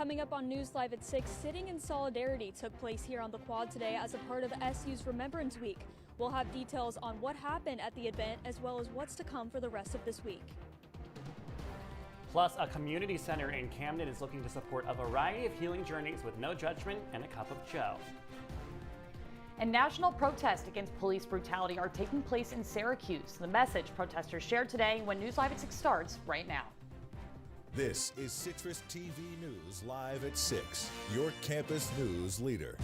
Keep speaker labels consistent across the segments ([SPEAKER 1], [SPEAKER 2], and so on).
[SPEAKER 1] Coming up on News Live at 6, Sitting in Solidarity took place here on the Quad today as a part of SU's Remembrance Week. We'll have details on what happened at the event as well as what's to come for the rest of this week.
[SPEAKER 2] Plus, a community center in Camden is looking to support a variety of healing journeys with no judgment and a cup of joe.
[SPEAKER 3] And national protests against police brutality are taking place in Syracuse. The message protesters shared today when News Live at 6 starts right now.
[SPEAKER 4] This is CitrusTV News Live at 6, your campus news leader.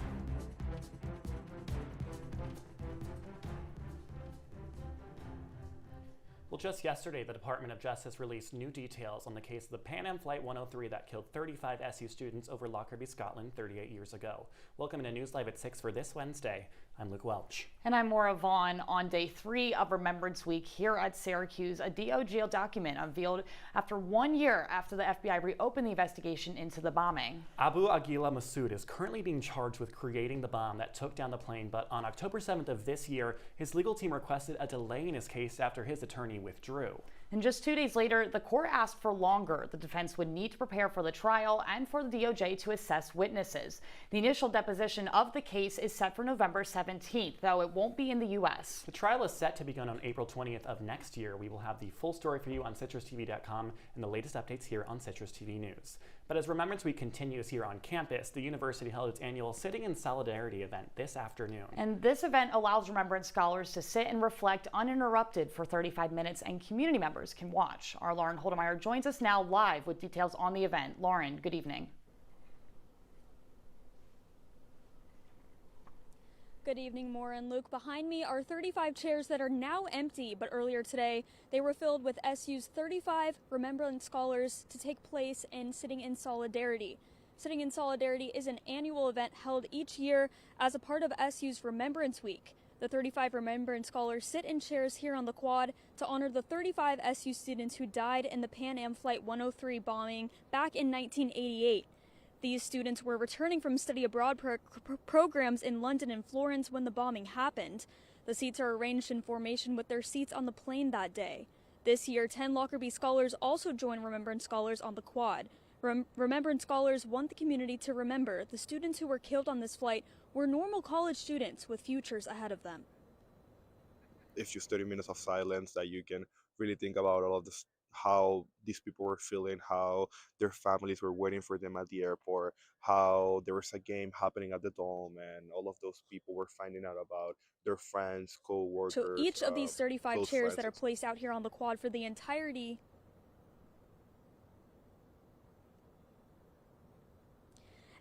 [SPEAKER 2] Well, just yesterday, the Department of Justice released new details on the case of the Pan Am Flight 103 that killed 35 SU students over Lockerbie, Scotland 38 years ago. Welcome to News Live at 6 for this Wednesday. I'm Luke Welch.
[SPEAKER 3] And I'm Moira Vaughan. On day 3 of Remembrance Week here at Syracuse, a DOJ document unveiled after 1 year after the FBI reopened the investigation into the bombing.
[SPEAKER 2] Abu Aguila Massoud is currently being charged with creating the bomb that took down the plane, but on October 7th of this year, his legal team requested a delay in his case after his attorney withdrew.
[SPEAKER 3] And just 2 days later, the court asked for longer. The defense would need to prepare for the trial and for the DOJ to assess witnesses. The initial deposition of the case is set for November 17th, though it won't be in the U.S.
[SPEAKER 2] The trial is set to begin on April 20th of next year. We will have the full story for you on CitrusTV.com and the latest updates here on CitrusTV News. But as Remembrance Week continues here on campus, the university held its annual Sitting in Solidarity event this afternoon.
[SPEAKER 3] And this event allows Remembrance scholars to sit and reflect uninterrupted for 35 minutes, and community members can watch. Our Lauren Holdemeyer joins us now live with details on the event. Lauren, good evening.
[SPEAKER 1] Good evening, Moira and Luke. Behind me are 35 chairs that are now empty, but earlier today they were filled with SU's 35 Remembrance Scholars to take place in Sitting in Solidarity. Sitting in Solidarity is an annual event held each year as a part of SU's Remembrance Week. The 35 Remembrance Scholars sit in chairs here on the Quad to honor the 35 SU students who died in the Pan Am Flight 103 bombing back in 1988. These students were returning from study abroad programs in London and Florence when the bombing happened. The seats are arranged in formation with their seats on the plane that day. This year, 10 Lockerbie scholars also join Remembrance Scholars on the Quad. Remembrance Scholars want the community to remember the students who were killed on this flight were normal college students with futures ahead of them.
[SPEAKER 5] It's just 30 minutes of silence that you can really think about all of this, how these people were feeling, how their families were waiting for them at the airport, how there was a game happening at the Dome, and all of those people were finding out about their friends, co-workers.
[SPEAKER 1] So each of these 35 chairs
[SPEAKER 5] friends
[SPEAKER 1] that are placed out here on the Quad for the entirety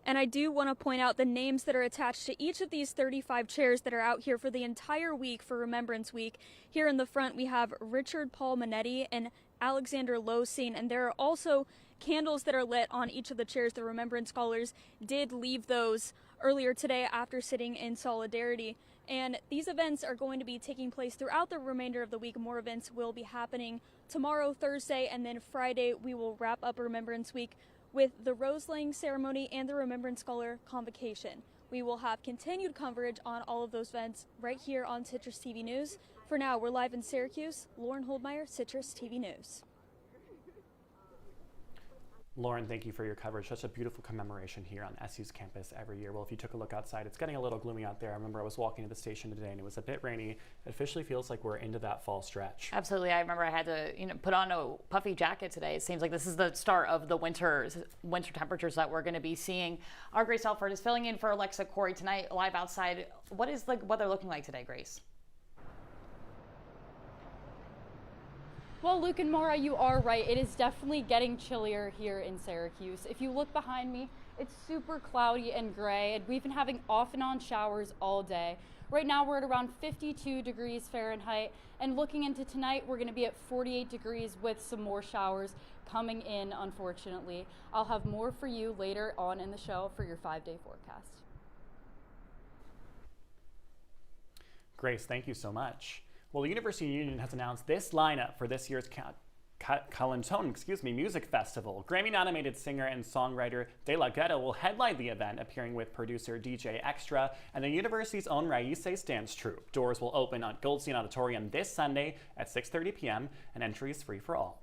[SPEAKER 1] And I do want to point out the names that are attached to each of these 35 chairs that are out here for the entire week for Remembrance Week. Here in the front, we have Richard Paul Minetti and Alexander Losine, and there are also candles that are lit on each of the chairs. The Remembrance Scholars did leave those earlier today after Sitting in Solidarity. And these events are going to be taking place throughout the remainder of the week. More events will be happening tomorrow, Thursday, and then Friday we will wrap up Remembrance Week with the rose-laying ceremony and the Remembrance Scholar Convocation. We will have continued coverage on all of those events right here on Citrus TV News. For now, we're live in Syracuse. Lauren Holdemeyer, Citrus TV News.
[SPEAKER 2] Lauren, thank you for your coverage. Such a beautiful commemoration here on SU's campus every year. Well, if you took a look outside, it's getting a little gloomy out there. I remember I was walking to the station today and it was a bit rainy. It officially feels like we're into that fall stretch.
[SPEAKER 3] Absolutely. I remember I had to put on a puffy jacket today. It seems like this is the start of the winter temperatures that we're going to be seeing. Our Grace Elford is filling in for Alexa Corey tonight live outside. What is the weather looking like today, Grace?
[SPEAKER 6] Well, Luke and Moira, you are right. It is definitely getting chillier here in Syracuse. If you look behind me, it's super cloudy and gray, and we've been having off and on showers all day. Right now, we're at around 52 degrees Fahrenheit, and looking into tonight, we're going to be at 48 degrees with some more showers coming in, unfortunately. I'll have more for you later on in the show for your 5-day forecast.
[SPEAKER 2] Grace, thank you so much. Well, the University Union has announced this lineup for this year's Calentone, Music Festival. Grammy-nominated singer and songwriter De La Ghetto will headline the event, appearing with producer DJ Extra and the university's own Raices Dance Troupe. Doors will open at Goldstein Auditorium this Sunday at 6:30 p.m. and entry is free for all.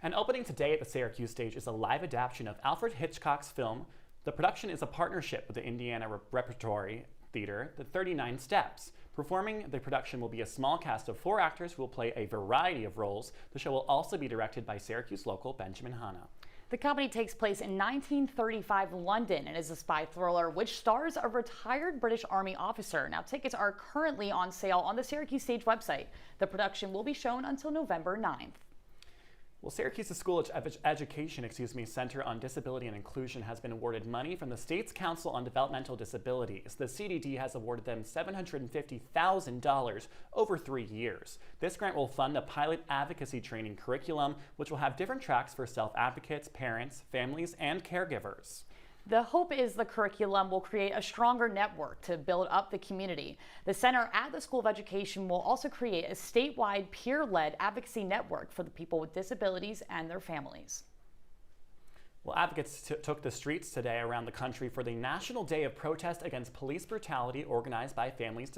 [SPEAKER 2] And opening today at the Syracuse stage is a live adaptation of Alfred Hitchcock's film. The production is a partnership with the Indiana Repertory Theater, The 39 Steps. Performing the production will be a small cast of 4 actors who will play a variety of roles. The show will also be directed by Syracuse local Benjamin Hanna.
[SPEAKER 3] The comedy takes place in 1935 London and is a spy thriller which stars a retired British Army officer. Now, tickets are currently on sale on the Syracuse Stage website. The production will be shown until November 9th.
[SPEAKER 2] Well, Syracuse's School Education Center on Disability and Inclusion has been awarded money from the state's Council on Developmental Disabilities. The CDD has awarded them $750,000 over 3 years. This grant will fund a pilot advocacy training curriculum, which will have different tracks for self-advocates, parents, families, and caregivers.
[SPEAKER 3] The hope is the curriculum will create a stronger network to build up the community. The center at the School of Education will also create a statewide peer-led advocacy network for the people with disabilities and their families.
[SPEAKER 2] Well, advocates took the streets today around the country for the National Day of Protest Against Police Brutality organized by families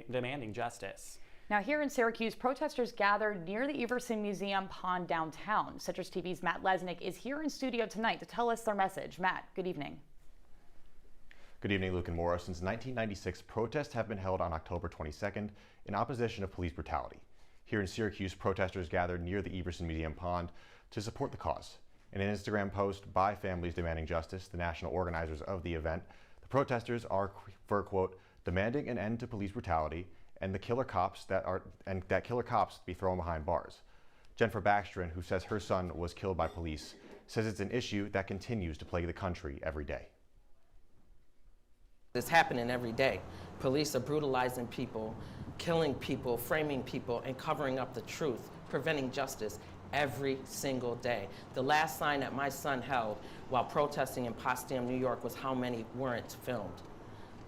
[SPEAKER 2] demanding justice.
[SPEAKER 3] Now, here in Syracuse, protesters gathered near the Everson Museum Pond downtown. Citrus TV's Matt Lesnick is here in studio tonight to tell us their message. Matt, good evening.
[SPEAKER 7] Good evening, Luke and Moira. Since 1996, protests have been held on October 22nd in opposition of police brutality. Here in Syracuse, protesters gathered near the Everson Museum Pond to support the cause. In an Instagram post by Families Demanding Justice, the national organizers of the event, the protesters are for, quote, demanding an end to police brutality and that killer cops be thrown behind bars. Jennifer Backstrom, who says her son was killed by police, says it's an issue that continues to plague the country every day.
[SPEAKER 8] It's happening every day. Police are brutalizing people, killing people, framing people, and covering up the truth, preventing justice every single day. The last sign that my son held while protesting in Potsdam, New York was how many weren't filmed.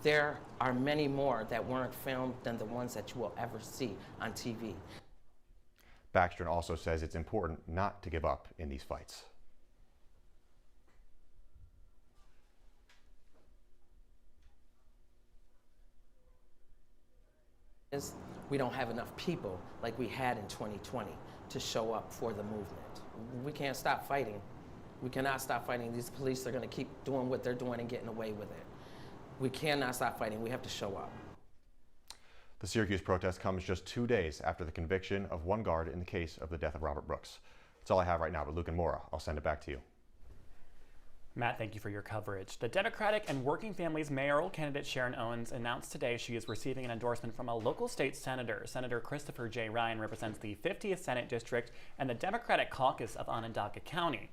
[SPEAKER 8] There are many more that weren't filmed than the ones that you will ever see on TV.
[SPEAKER 7] Backstrom also says it's important not to give up in these fights.
[SPEAKER 8] We don't have enough people like we had in 2020 to show up for the movement. We can't stop fighting. We cannot stop fighting. These police are going to keep doing what they're doing and getting away with it. We cannot stop fighting. We have to show up.
[SPEAKER 7] The Syracuse protest comes just 2 days after the conviction of one guard in the case of the death of Robert Brooks. That's all I have right now, but Luke and Moira, I'll send it back to you.
[SPEAKER 2] Matt, thank you for your coverage. The Democratic and Working Families mayoral candidate Sharon Owens announced today she is receiving an endorsement from a local state senator. Senator Christopher J. Ryan represents the 50th Senate District and the Democratic caucus of Onondaga County.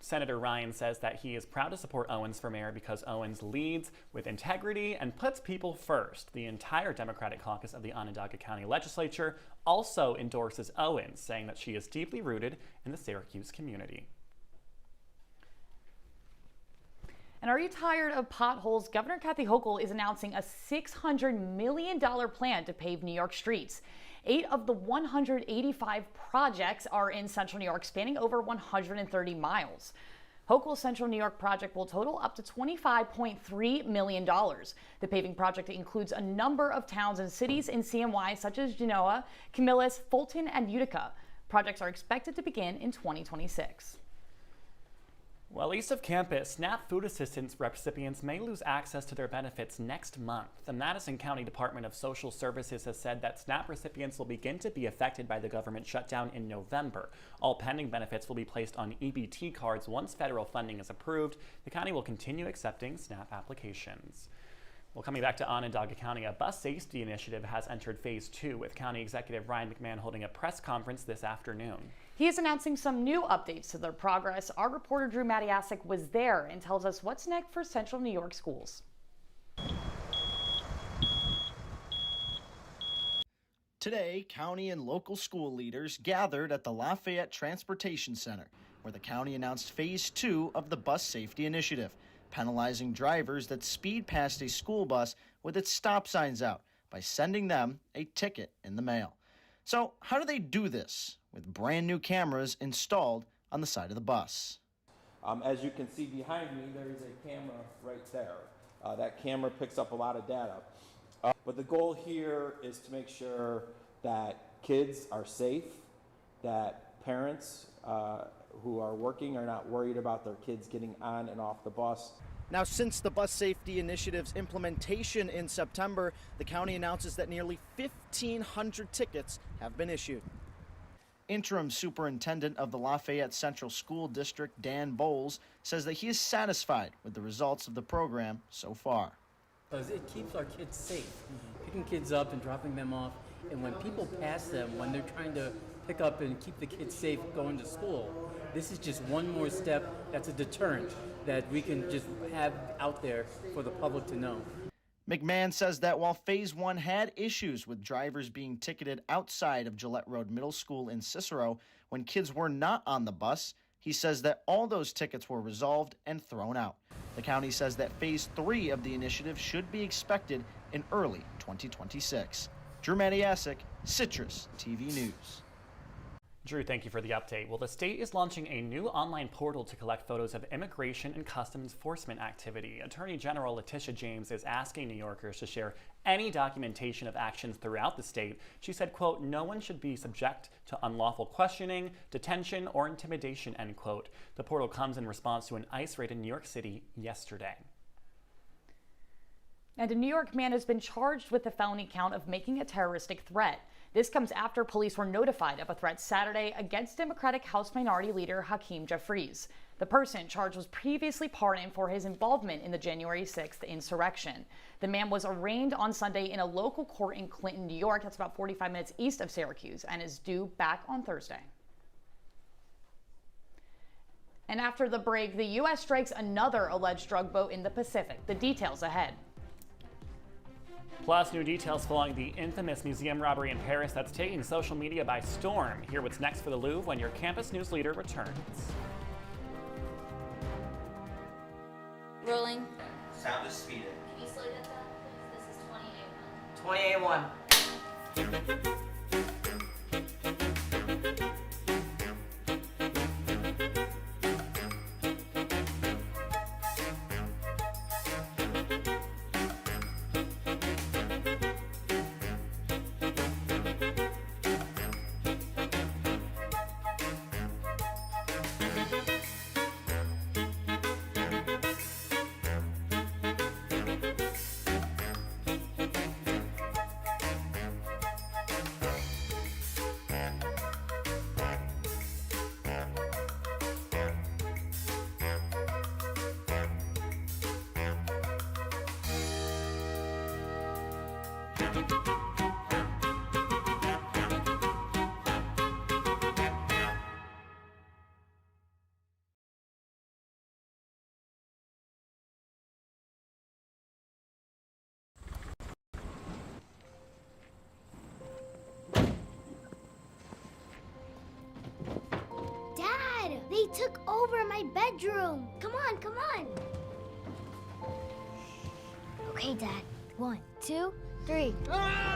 [SPEAKER 2] Senator Ryan says that he is proud to support Owens for mayor because Owens leads with integrity and puts people first. The entire Democratic caucus of the Onondaga County Legislature also endorses Owens, saying that she is deeply rooted in the Syracuse community.
[SPEAKER 3] And are you tired of potholes? Governor Kathy Hochul is announcing a $600 million plan to pave New York streets. 8 of the 185 projects are in central New York, spanning over 130 miles. Hochul's Central New York project will total up to $25.3 million. The paving project includes a number of towns and cities in CNY, such as Genoa, Camillus, Fulton, and Utica. Projects are expected to begin in 2026.
[SPEAKER 2] Well, east of campus, SNAP food assistance recipients may lose access to their benefits next month. The Madison County Department of Social Services has said that SNAP recipients will begin to be affected by the government shutdown in November. All pending benefits will be placed on EBT cards once federal funding is approved. The county will continue accepting SNAP applications. Well, coming back to Onondaga County, a bus safety initiative has entered phase 2, with County Executive Ryan McMahon holding a press conference this afternoon.
[SPEAKER 3] He is announcing some new updates to their progress. Our reporter Drew Matiasik was there and tells us what's next for Central New York schools.
[SPEAKER 9] Today, county and local school leaders gathered at the Lafayette Transportation Center, where the county announced phase 2 of the bus safety initiative, penalizing drivers that speed past a school bus with its stop signs out by sending them a ticket in the mail. So how do they do this with brand new cameras installed on the side of the bus?
[SPEAKER 10] As you can see behind me, there is a camera right there. That camera picks up a lot of data. But the goal here is to make sure that kids are safe, that parents who are working are not worried about their kids getting on and off the bus.
[SPEAKER 9] Now, since the Bus Safety Initiative's implementation in September, the county announces that nearly 1,500 tickets have been issued. Interim Superintendent of the Lafayette Central School District, Dan Bowles, says that he is satisfied with the results of the program so far.
[SPEAKER 11] Because it keeps our kids safe, picking kids up and dropping them off. And when people pass them, when they're trying to pick up and keep the kids safe going to school, this is just one more step that's a deterrent that we can just have out there for the public to know.
[SPEAKER 9] McMahon says that while Phase 1 had issues with drivers being ticketed outside of Gillette Road Middle School in Cicero when kids were not on the bus, he says that all those tickets were resolved and thrown out. The county says that Phase 3 of the initiative should be expected in early 2026. Drew Matiasik, Citrus TV News.
[SPEAKER 2] Drew, thank you for the update. Well, the state is launching a new online portal to collect photos of immigration and customs enforcement activity. Attorney General Letitia James is asking New Yorkers to share any documentation of actions throughout the state. She said, quote, "No one should be subject to unlawful questioning, detention, or intimidation," end quote. The portal comes in response to an ICE raid in New York City yesterday.
[SPEAKER 3] And a New York man has been charged with the felony count of making a terroristic threat. This comes after police were notified of a threat Saturday against Democratic House Minority Leader Hakeem Jeffries. The person charged was previously pardoned for his involvement in the January 6th insurrection. The man was arraigned on Sunday in a local court in Clinton, New York. That's about 45 minutes east of Syracuse, and is due back on Thursday. And after the break, the U.S. strikes another alleged drug boat in the Pacific. The details ahead.
[SPEAKER 2] Plus, new details following the infamous museum robbery in Paris that's taking social media by storm. Hear what's next for the Louvre when your campus news leader returns.
[SPEAKER 12] Rolling.
[SPEAKER 13] Sound is speeding.
[SPEAKER 12] Can you slow down that, please? This is
[SPEAKER 13] 28-1.
[SPEAKER 12] 28-1.
[SPEAKER 14] Dad, they took over my bedroom. Come on, come on. Okay, Dad. 1, 2, 3. Dad!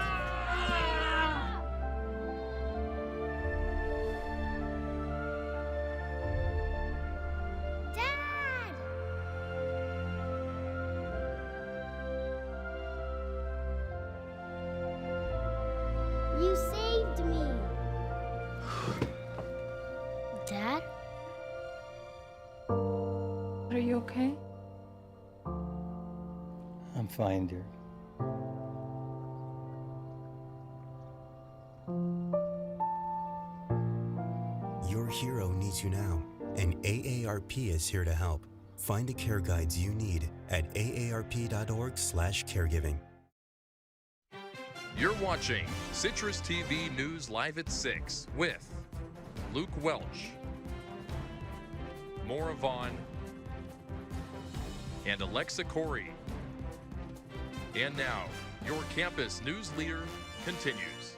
[SPEAKER 14] You saved me. Dad?
[SPEAKER 15] Are you okay?
[SPEAKER 16] I'm fine, dear.
[SPEAKER 17] Your hero needs you now, and AARP is here to help. Find the care guides you need at aarp.org/caregiving.
[SPEAKER 18] You're watching Citrus TV News Live at 6 with Luke Welch, Moira Vaughan, and Alexa Corey. And now, your campus news leader continues.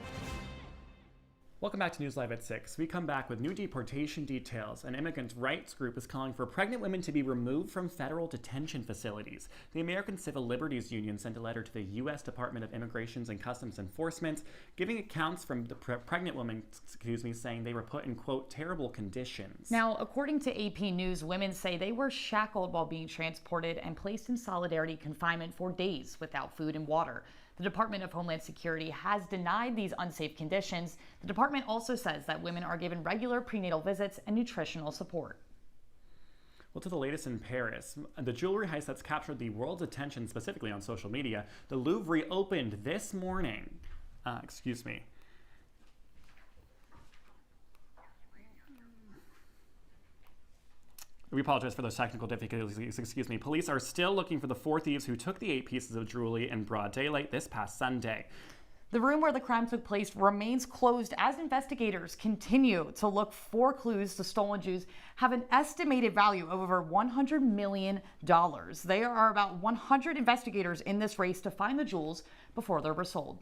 [SPEAKER 2] Welcome back to News Live at 6. We come back with new deportation details. An immigrant rights group is calling for pregnant women to be removed from federal detention facilities. The American Civil Liberties Union sent a letter to the U.S. Department of Immigration and Customs Enforcement, giving accounts from the pregnant women, saying they were put in, quote, terrible conditions.
[SPEAKER 3] Now, according to AP News, women say they were shackled while being transported and placed in solidarity confinement for days without food and water. The Department of Homeland Security has denied these unsafe conditions. The department also says that women are given regular prenatal visits and nutritional support.
[SPEAKER 2] Well, to the latest in Paris, the jewelry heist that's captured the world's attention, specifically on social media, the Louvre reopened this morning. We apologize for those technical difficulties. Police are still looking for the 4 thieves who took the 8 pieces of jewelry in broad daylight this past Sunday.
[SPEAKER 3] The room where the crime took place remains closed as investigators continue to look for clues. The stolen jewels have an estimated value of over $100 million. There are about 100 investigators in this race to find the jewels before they're resold.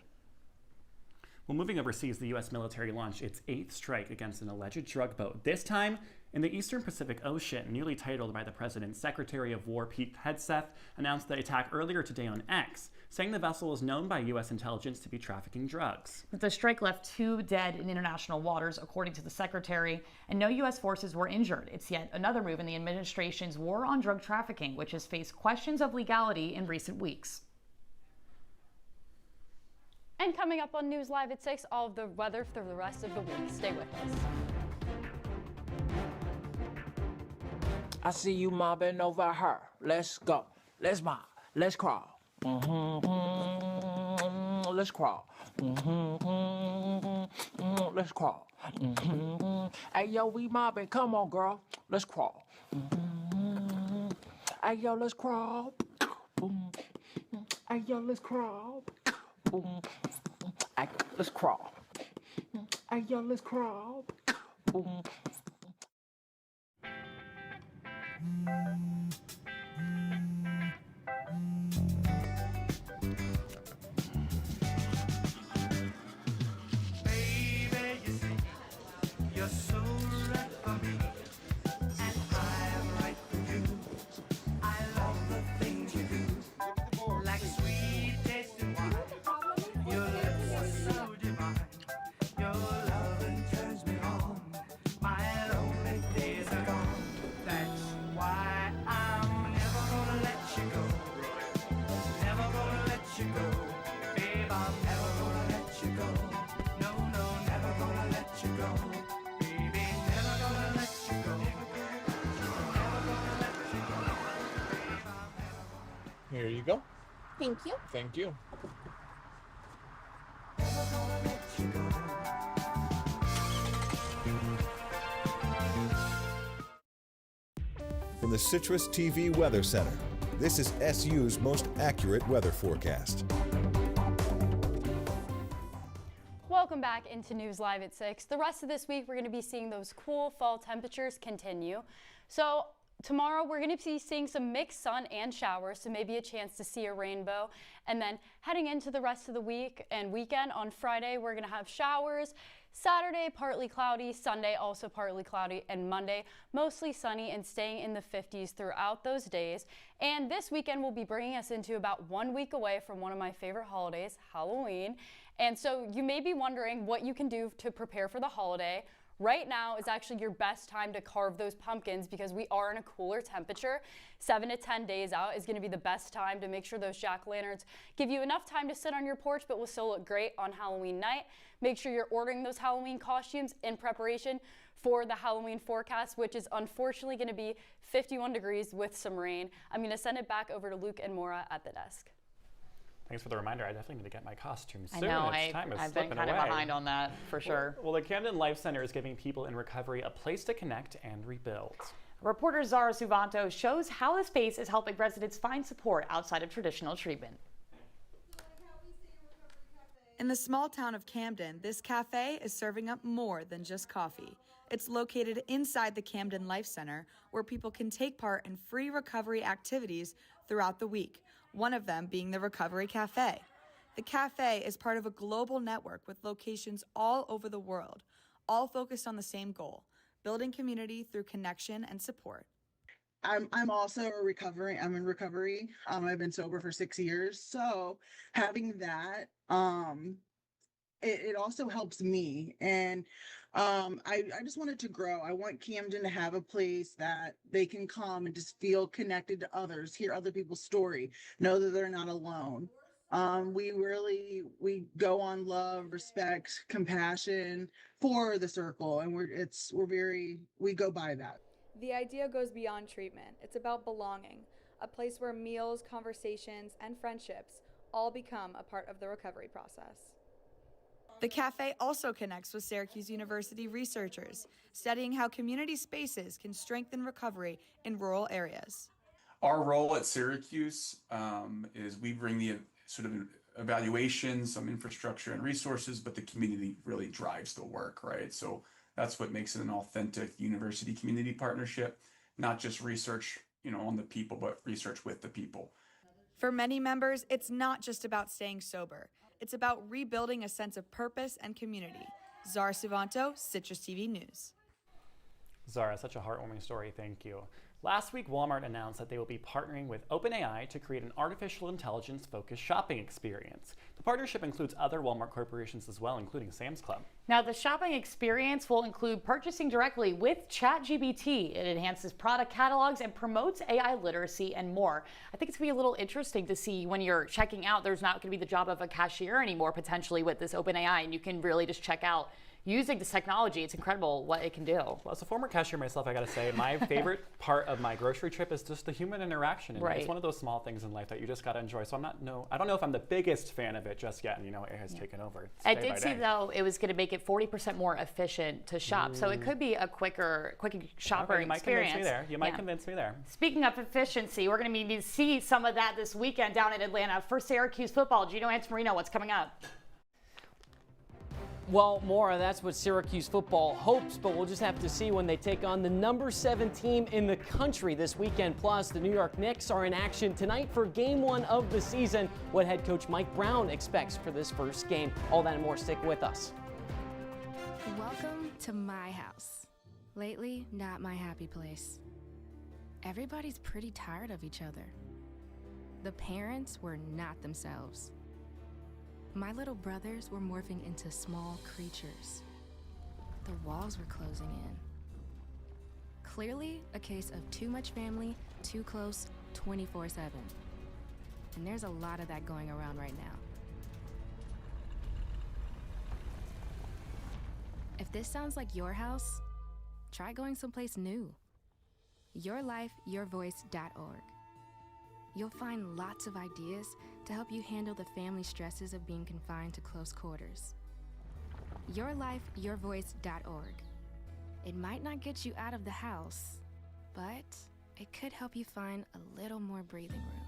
[SPEAKER 2] Well, moving overseas, the U.S. military launched its 8th strike against an alleged drug boat, this time in the Eastern Pacific Ocean. Newly titled by the President's Secretary of War, Pete Hegseth, announced the attack earlier today on X, saying the vessel is known by U.S. intelligence to be trafficking drugs.
[SPEAKER 3] The strike left 2 dead in international waters, according to the Secretary, and no U.S. forces were injured. It's yet another move in the administration's war on drug trafficking, which has faced questions of legality in recent weeks.
[SPEAKER 6] And coming up on News Live at 6, all of the weather for the rest of the week. Stay with us.
[SPEAKER 13] I see you mobbing over her. Let's go. Let's mob. Let's crawl. Let's crawl. Let's crawl. Hey, yo, we mobbing. Come on, girl. Let's crawl. Hey, yo, let's crawl. Hey, yo, let's crawl. Hey, let's crawl. Hey, yo, let's crawl.
[SPEAKER 16] Here you go.
[SPEAKER 19] Thank you.
[SPEAKER 16] Thank you.
[SPEAKER 4] From the Citrus TV Weather Center, this is SU's most accurate weather forecast.
[SPEAKER 6] Welcome back into News Live at 6. The rest of this week, we're going to be seeing those cool fall temperatures continue. So tomorrow, we're going to be seeing some mixed sun and showers, so maybe a chance to see a rainbow. And then heading into the rest of the week and weekend, on Friday, we're going to have showers. Saturday, partly cloudy. Sunday, also partly cloudy. And Monday, mostly sunny and staying in the 50s throughout those days. And this weekend will be bringing us into about 1 week away from one of my favorite holidays, Halloween. And so you may be wondering what you can do to prepare for the holiday. Right now is actually your best time to carve those pumpkins because we are in a cooler temperature. 7 to 10 days out is going to be the best time to make sure those jack-o'-lanterns give you enough time to sit on your porch but will still look great on Halloween night. Make sure you're ordering those Halloween costumes in preparation for the Halloween forecast, which is unfortunately going to be 51 degrees with some rain. I'm going to send it back over to Luke and Moira at the desk.
[SPEAKER 2] Thanks for the reminder. I definitely need to get my costume soon.
[SPEAKER 3] I know,
[SPEAKER 2] I've
[SPEAKER 3] been kind of behind on that for sure.
[SPEAKER 2] Well, the Camden Life Center is giving people in recovery a place to connect and rebuild.
[SPEAKER 3] Reporter Zara Suvanto shows how the space is helping residents find support outside of traditional treatment.
[SPEAKER 20] In the small town of Camden, this cafe is serving up more than just coffee. It's located inside the Camden Life Center, where people can take part in free recovery activities throughout the week, one of them being the Recovery Cafe. The cafe is part of a global network with locations all over the world, all focused on the same goal, building community through connection and support.
[SPEAKER 21] I'm also I'm in recovery. I've been sober for 6 years. So having that, it also helps me. And I just want it to grow. I want Camden to have a place that they can come and just feel connected to others, hear other people's story, know that they're not alone. We go on love, respect, compassion for the circle, and we go by that.
[SPEAKER 20] The idea goes beyond treatment. It's about belonging, a place where meals, conversations, and friendships all become a part of the recovery process. The cafe also connects with Syracuse University researchers, studying how community spaces can strengthen recovery in rural areas.
[SPEAKER 16] Our role at Syracuse is we bring the sort of evaluation, some infrastructure and resources, but the community really drives the work, right? So that's what makes it an authentic university community partnership, not just research, on the people, but research with the people.
[SPEAKER 20] For many members, it's not just about staying sober. It's about rebuilding a sense of purpose and community. Zara Suvanto, Citrus TV News.
[SPEAKER 2] Zara, such a heartwarming story. Thank you. Last week, Walmart announced that they will be partnering with OpenAI to create an artificial intelligence-focused shopping experience. The partnership includes other Walmart corporations as well, including Sam's Club.
[SPEAKER 3] Now, the shopping experience will include purchasing directly with ChatGPT. It enhances product catalogs and promotes AI literacy and more. I think it's going to be a little interesting to see when you're checking out, there's not going to be the job of a cashier anymore, potentially, with this OpenAI, and you can really just check out using this technology. It's incredible what it can do.
[SPEAKER 2] Well, as a former cashier myself, I gotta say, my favorite part of my grocery trip is just the human interaction. And it's one of those small things in life that you just gotta enjoy. So I don't know if I'm the biggest fan of it just yet, and it has taken over.
[SPEAKER 3] I did see though, it was gonna make it 40% more efficient to shop. So it could be a quick shopper
[SPEAKER 2] you might
[SPEAKER 3] experience.
[SPEAKER 2] Convince me there. You might convince me there.
[SPEAKER 3] Speaking of efficiency, we're gonna need to see some of that this weekend down in Atlanta for Syracuse football. Gino Antamarino, what's coming up?
[SPEAKER 19] Well, Moira, that's what Syracuse football hopes, but we'll just have to see when they take on the number 7 team in the country this weekend. Plus, the New York Knicks are in action tonight for game 1 of the season. What head coach Mike Brown expects for this first game. All that and more, stick with us.
[SPEAKER 22] Welcome to my house. Lately, not my happy place. Everybody's pretty tired of each other. The parents were not themselves. My little brothers were morphing into small creatures. The walls were closing in. Clearly, a case of too much family, too close, 24/7. And there's a lot of that going around right now. If this sounds like your house, try going someplace new. YourLifeYourVoice.org. You'll find lots of ideas to help you handle the family stresses of being confined to close quarters. YourLifeYourVoice.org. It might not get you out of the house, but it could help you find a little more breathing room.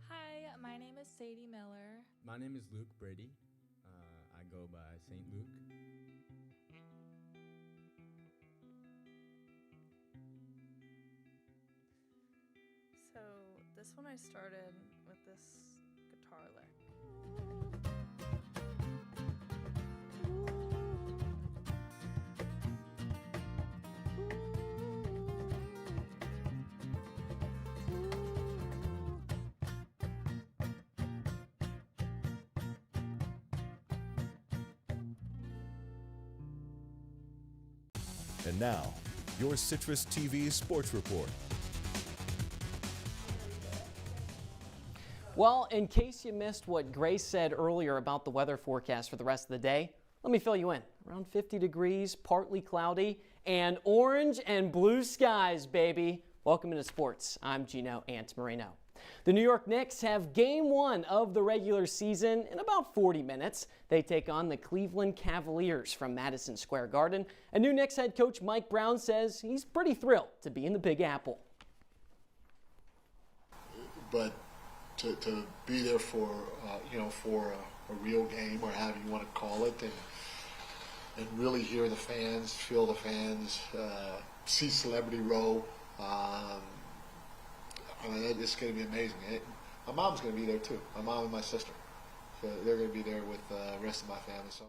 [SPEAKER 23] Hi, my name is Sadie Miller.
[SPEAKER 24] My name is Luke Brady. I go by St. Luke.
[SPEAKER 23] So this one I started with this guitar lick.
[SPEAKER 4] And now, your Citrus TV Sports Report.
[SPEAKER 19] Well, in case you missed what Grace said earlier about the weather forecast for the rest of the day, let me fill you in. Around 50 degrees, partly cloudy, and orange and blue skies, baby. Welcome into sports. I'm Gino Antamarino. The New York Knicks have game 1 of the regular season in about 40 minutes. They take on the Cleveland Cavaliers from Madison Square Garden. And new Knicks head coach Mike Brown says he's pretty thrilled to be in the Big Apple.
[SPEAKER 25] But to be there for for a real game, or however you want to call it, and really hear the fans, feel the fans, see Celebrity Row. I mean, it's going to be amazing. My mom's going to be there too. My mom and my sister. they're going to be there with the rest of my family. So.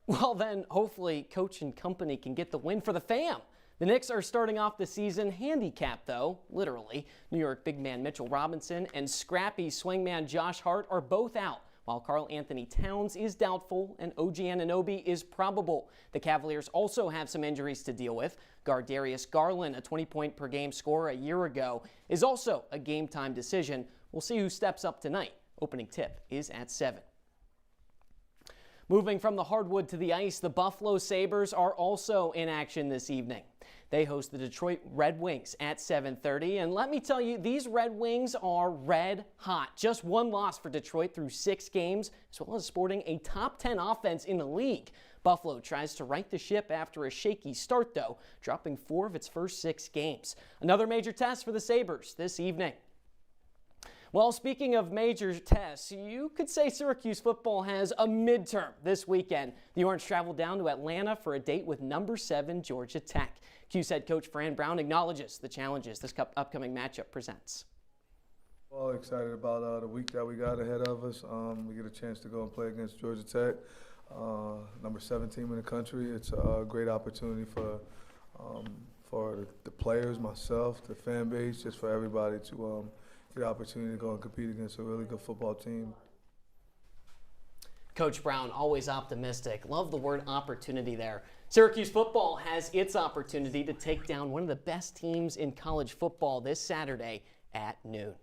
[SPEAKER 19] Well, then hopefully Coach and company can get the win for the fam. The Knicks are starting off the season handicapped, though, literally. New York big man Mitchell Robinson and scrappy swingman Josh Hart are both out, while Karl Anthony Towns is doubtful and OG Anunoby is probable. The Cavaliers also have some injuries to deal with. Guard Darius Garland, a 20-point-per-game scorer a year ago, is also a game-time decision. We'll see who steps up tonight. Opening tip is at 7. Moving from the hardwood to the ice, the Buffalo Sabres are also in action this evening. They host the Detroit Red Wings at 7:30, and let me tell you, these Red Wings are red hot. Just one loss for Detroit through 6 games, as well as sporting a top 10 offense in the league. Buffalo tries to right the ship after a shaky start, though, dropping 4 of its first 6 games. Another major test for the Sabres this evening. Well, speaking of major tests, you could say Syracuse football has a midterm this weekend. The Orange traveled down to Atlanta for a date with number 7 Georgia Tech. Q's head coach Fran Brown acknowledges the challenges this upcoming matchup presents.
[SPEAKER 1] Well, excited about the week that we got ahead of us. We get a chance to go and play against Georgia Tech, number 7 team in the country. It's a great opportunity for the players, myself, the fan base, just for everybody to get the opportunity to go and compete against a really good football team.
[SPEAKER 19] Coach Brown, always optimistic. Love the word opportunity there. Syracuse football has its opportunity to take down one of the best teams in college football this Saturday at noon.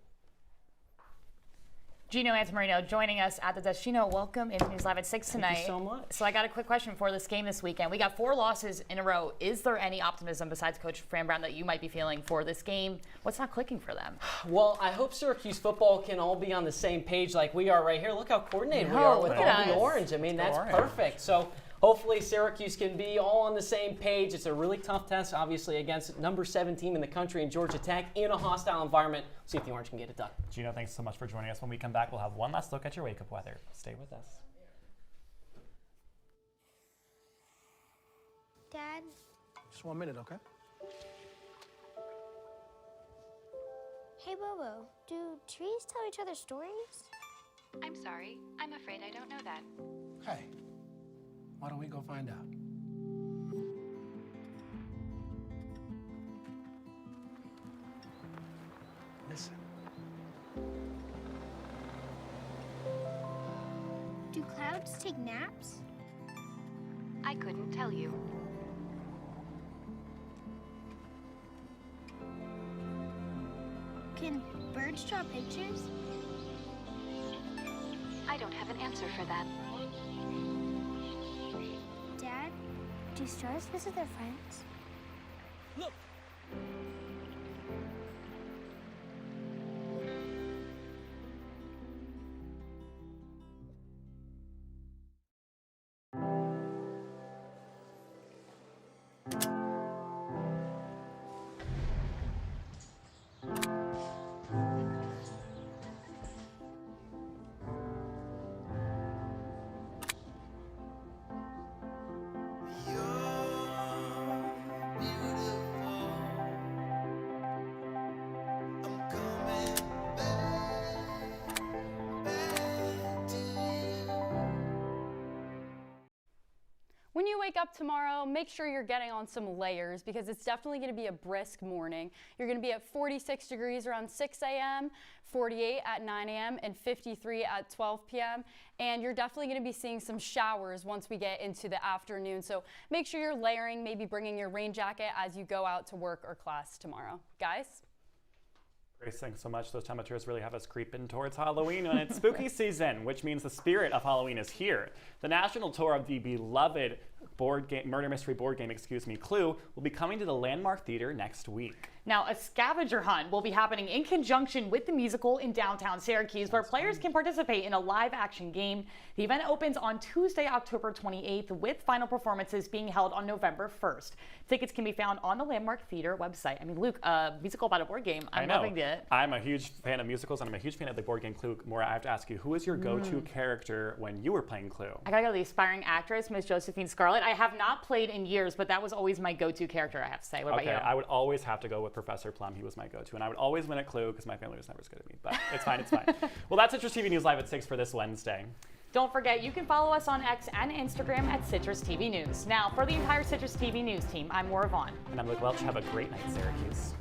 [SPEAKER 3] Gino Antamarino joining us at the desk. Gino, welcome into News Live at 6 tonight.
[SPEAKER 19] Thank you so much.
[SPEAKER 3] So I got a quick question for this game this weekend. We got 4 losses in a row. Is there any optimism besides Coach Fran Brown that you might be feeling for this game? What's not clicking for them?
[SPEAKER 19] Well, I hope Syracuse football can all be on the same page like we are right here. Look how coordinated we are with all the orange. I mean, that's perfect. So hopefully Syracuse can be all on the same page. It's a really tough test, obviously, against number 7 team in the country in Georgia Tech in a hostile environment. See if the Orange can get it done.
[SPEAKER 2] Gino, thanks so much for joining us. When we come back, we'll have one last look at your wake-up weather. Stay with us.
[SPEAKER 14] Dad?
[SPEAKER 13] Just 1 minute, okay?
[SPEAKER 14] Hey, Bobo, do trees tell each other stories?
[SPEAKER 5] I'm sorry. I'm afraid I don't know that.
[SPEAKER 13] Hey, why don't we go find out? Listen.
[SPEAKER 14] Do clouds take naps?
[SPEAKER 5] I couldn't tell you.
[SPEAKER 14] Can birds draw pictures?
[SPEAKER 5] I don't have an answer for that.
[SPEAKER 14] Dad, do stars visit their friends?
[SPEAKER 13] Look!
[SPEAKER 6] When you wake up tomorrow, make sure you're getting on some layers because it's definitely going to be a brisk morning. You're going to be at 46 degrees around 6 a.m., 48 at 9 a.m., and 53 at 12 p.m. And you're definitely going to be seeing some showers once we get into the afternoon. So make sure you're layering, maybe bringing your rain jacket as you go out to work or class tomorrow. Guys?
[SPEAKER 2] Grace, thanks so much. Those temperatures really have us creeping towards Halloween, and it's spooky season, which means the spirit of Halloween is here. The national tour of the beloved murder mystery board game, Clue, will be coming to the Landmark Theater next week.
[SPEAKER 3] Now, a scavenger hunt will be happening in conjunction with the musical in downtown Syracuse, where players can participate in a live-action game. The event opens on Tuesday, October 28th, with final performances being held on November 1st. Tickets can be found on the Landmark Theater website. I mean, Luke, a musical about a board game. I'm loving it.
[SPEAKER 2] I'm a huge fan of musicals, and I'm a huge fan of the board game Clue. Moira, I have to ask you, who was your go-to character when you were playing Clue?
[SPEAKER 3] I gotta go to the aspiring actress, Miss Josephine Scarlett. Scarlet. I have not played in years, but that was always my go-to character, I have to say. What about you?
[SPEAKER 2] I would always have to go with Professor Plum. He was my go-to. And I would always win at Clue because my family was never as good at me. But it's fine, it's fine. Well, that's Citrus TV News Live at 6 for this Wednesday.
[SPEAKER 3] Don't forget, you can follow us on X and Instagram at Citrus TV News. Now, for the entire Citrus TV News team, I'm Moira Vaughan.
[SPEAKER 2] And I'm Luke Welch. Have a great night, Syracuse.